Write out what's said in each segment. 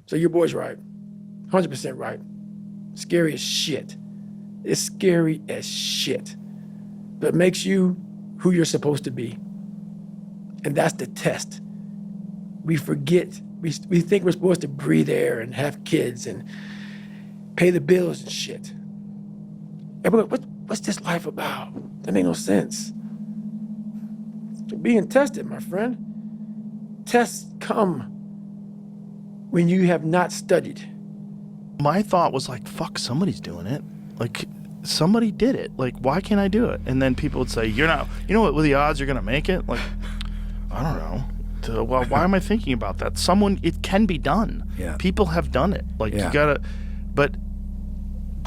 So your boy's right, 100% right. Scary as shit. It's scary as shit. But it makes you who you're supposed to be. And that's the test. We forget, we think we're supposed to breathe air and have kids and pay the bills and shit. Everyone, what's this life about? That make no sense. You're being tested, my friend. Tests come when you have not studied. My thought was like, fuck, somebody's doing it. Like, somebody did it. Like, why can't I do it? And then people would say, you're not, you know what, with the odds you're going to make it? Like, I don't know. Well, why am I thinking about that? It can be done. Yeah. People have done it. Like, you gotta, but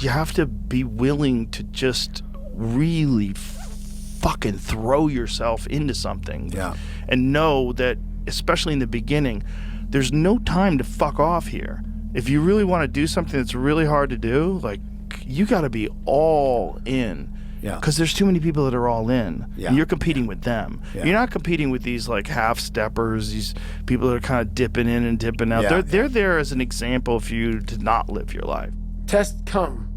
you have to be willing to just really fucking throw yourself into something. Yeah. And know that, especially in the beginning, there's no time to fuck off here. If you really want to do something that's really hard to do, like, you got to be all in. Yeah. Because there's too many people that are all in. Yeah. And you're competing with them. Yeah. You're not competing with these like half-steppers, these people that are kind of dipping in and dipping out. Yeah. They're there as an example for you to not live your life. Tests come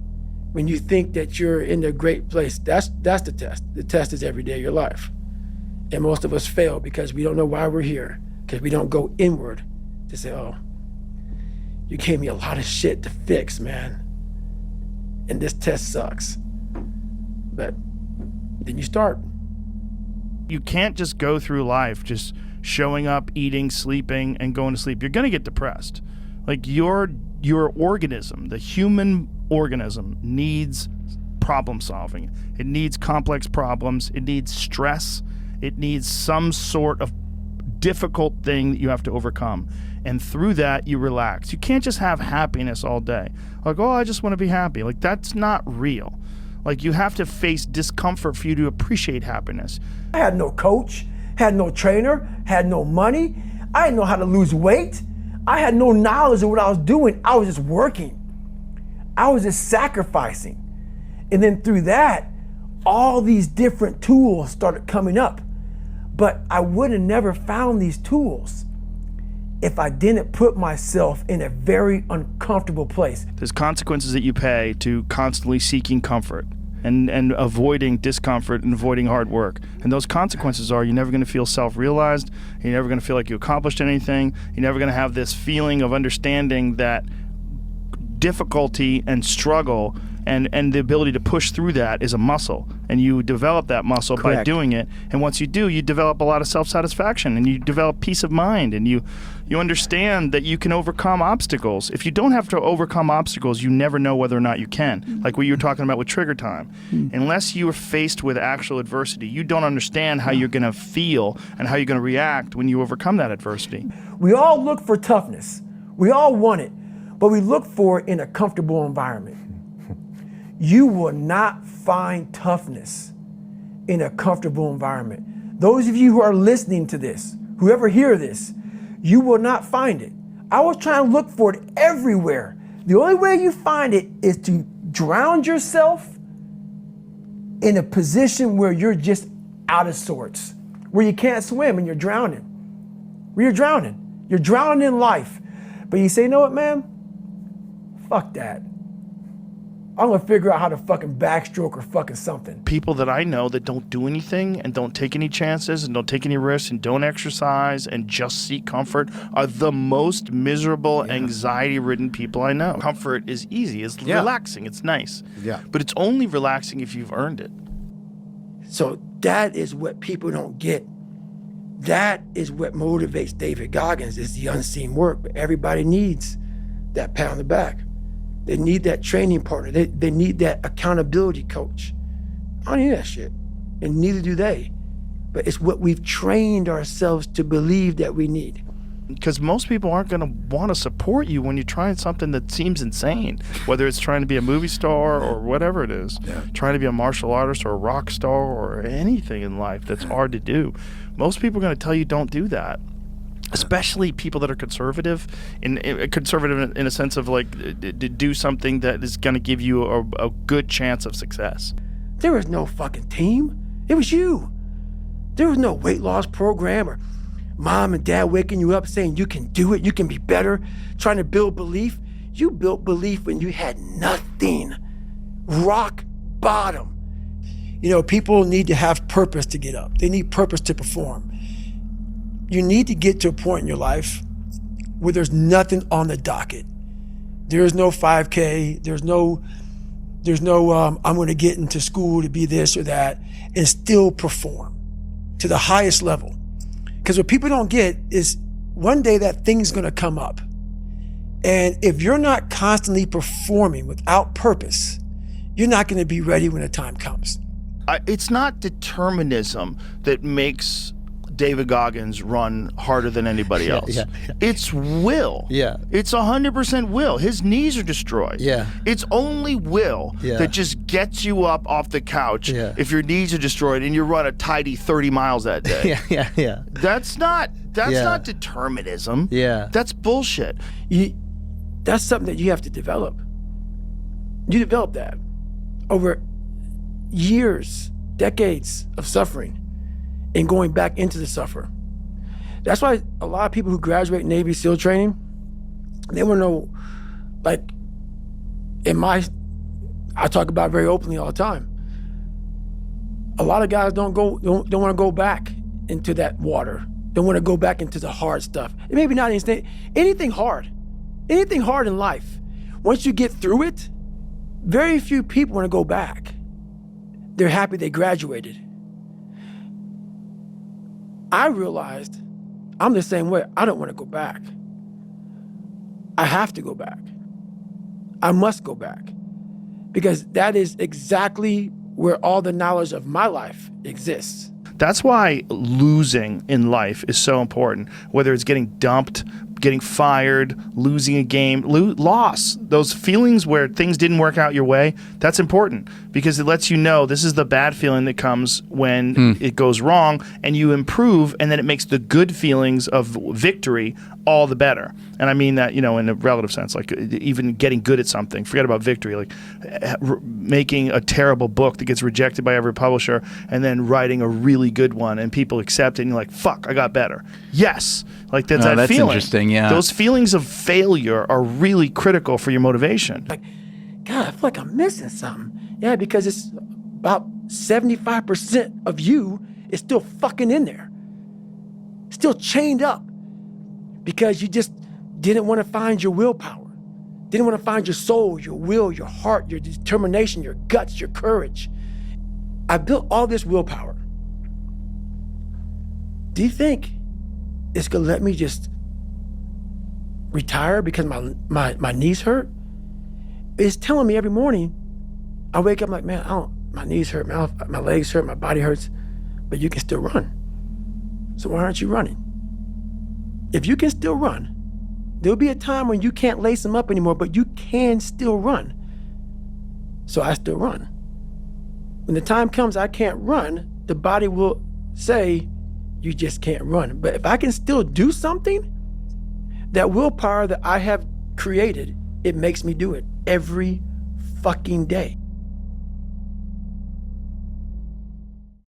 when you think that you're in a great place. That's the test. The test is every day of your life. And most of us fail because we don't know why we're here, because we don't go inward to say, oh, you gave me a lot of shit to fix, man. And this test sucks. But then you start. You can't just go through life just showing up, eating, sleeping, and going to sleep. You're going to get depressed. Like your organism, the human organism, needs problem solving. It needs complex problems. It needs stress. It needs some sort of difficult thing that you have to overcome. And through that, you relax. You can't just have happiness all day. Like, oh, I just want to be happy. Like, that's not real. Like, you have to face discomfort for you to appreciate happiness. I had no coach, had no trainer, had no money. I didn't know how to lose weight. I had no knowledge of what I was doing. I was just working. I was just sacrificing. And then through that, all these different tools started coming up. But I would have never found these tools if I didn't put myself in a very uncomfortable place. There's consequences that you pay to constantly seeking comfort and avoiding discomfort and avoiding hard work. And those consequences are you're never going to feel self-realized. You're never going to feel like you accomplished anything. You're never going to have this feeling of understanding that difficulty and struggle and the ability to push through that is a muscle, and you develop that muscle by doing it. And once you do, you develop a lot of self-satisfaction, and you develop peace of mind, and you understand that you can overcome obstacles. If you don't have to overcome obstacles, you never know whether or not you can. Like what you were talking about with trigger time. Unless you are faced with actual adversity, you don't understand how you're going to feel and how you're going to react when you overcome that adversity. We all look for toughness. We all want it, but we look for it in a comfortable environment. You will not find toughness in a comfortable environment. Those of you who are listening to this, whoever hear this, you will not find it. I was trying to look for it everywhere. The only way you find it is to drown yourself in a position where you're just out of sorts, where you can't swim and you're drowning. Where you're drowning. You're drowning in life. But you say, you know what, man? Fuck that. I'm gonna figure out how to fucking backstroke or fucking something. People that I know that don't do anything and don't take any chances and don't take any risks and don't exercise and just seek comfort are the most miserable, anxiety-ridden people I know. Comfort is easy, it's relaxing, it's nice. Yeah. But it's only relaxing if you've earned it. So that is what people don't get. That is what motivates David Goggins, is the unseen work. But everybody needs that pat on the back. They need that training partner. They need that accountability coach. I don't need that shit, and neither do they. But it's what we've trained ourselves to believe that we need. Because most people aren't going to want to support you when you're trying something that seems insane, whether it's trying to be a movie star or whatever it is, trying to be a martial artist or a rock star or anything in life that's hard to do. Most people are going to tell you don't do that. Especially people that are conservative in a sense of like to do something that is going to give you a good chance of success. There was no fucking team. It was you. There was no weight loss program or mom and dad waking you up saying you can do it, you can be better, trying to build belief. You built belief when you had nothing. Rock bottom. You know, people need to have purpose to get up. They need purpose to perform. You need to get to a point in your life where there's nothing on the docket. There's no 5K, there's no I'm gonna get into school to be this or that, and still perform to the highest level. Because what people don't get is one day that thing's gonna come up. And if you're not constantly performing without purpose, you're not gonna be ready when the time comes. It's not determinism that makes David Goggins run harder than anybody else. It's will. It's 100% will. His knees are destroyed. It's only will that just gets you up off the couch if your knees are destroyed and you run a tidy 30 miles that day. That's not determinism. That's bullshit. That's something that you have to develop. You develop that over years, decades of suffering, and going back into the suffer. That's why a lot of people who graduate Navy SEAL training, they want to know, like, I talk about it very openly all the time. A lot of guys don't want to go back into that water. Don't want to go back into the hard stuff. And maybe not anything hard in life. Once you get through it, very few people want to go back. They're happy they graduated. I realized I'm the same way. I don't want to go back. I have to go back. I must go back, because that is exactly where all the knowledge of my life exists. That's why losing in life is so important, whether it's getting dumped, getting fired, losing a game, loss. Those feelings where things didn't work out your way, that's important, because it lets you know this is the bad feeling that comes when it goes wrong, and you improve, and then it makes the good feelings of victory all the better. And I mean that, you know, in a relative sense, like even getting good at something, forget about victory, like making a terrible book that gets rejected by every publisher and then writing a really good one and people accept it and you're like, fuck, I got better. Yes. Like that's that that's feeling. Interesting, yeah. Those feelings of failure are really critical for your motivation. Like, God, I feel like I'm missing something. Yeah, because it's about 75% of you is still fucking in there. Still chained up. Because you just didn't want to find your willpower. Didn't want to find your soul, your will, your heart, your determination, your guts, your courage. I built all this willpower. Do you think it's gonna let me just retire because my knees hurt? It's telling me every morning, I wake up like, man, my knees hurt, my legs hurt, my body hurts, but you can still run. So why aren't you running? If you can still run, there'll be a time when you can't lace them up anymore, but you can still run. So I still run. When the time comes I can't run, the body will say, you just can't run. But if I can still do something, that willpower that I have created, it makes me do it every fucking day.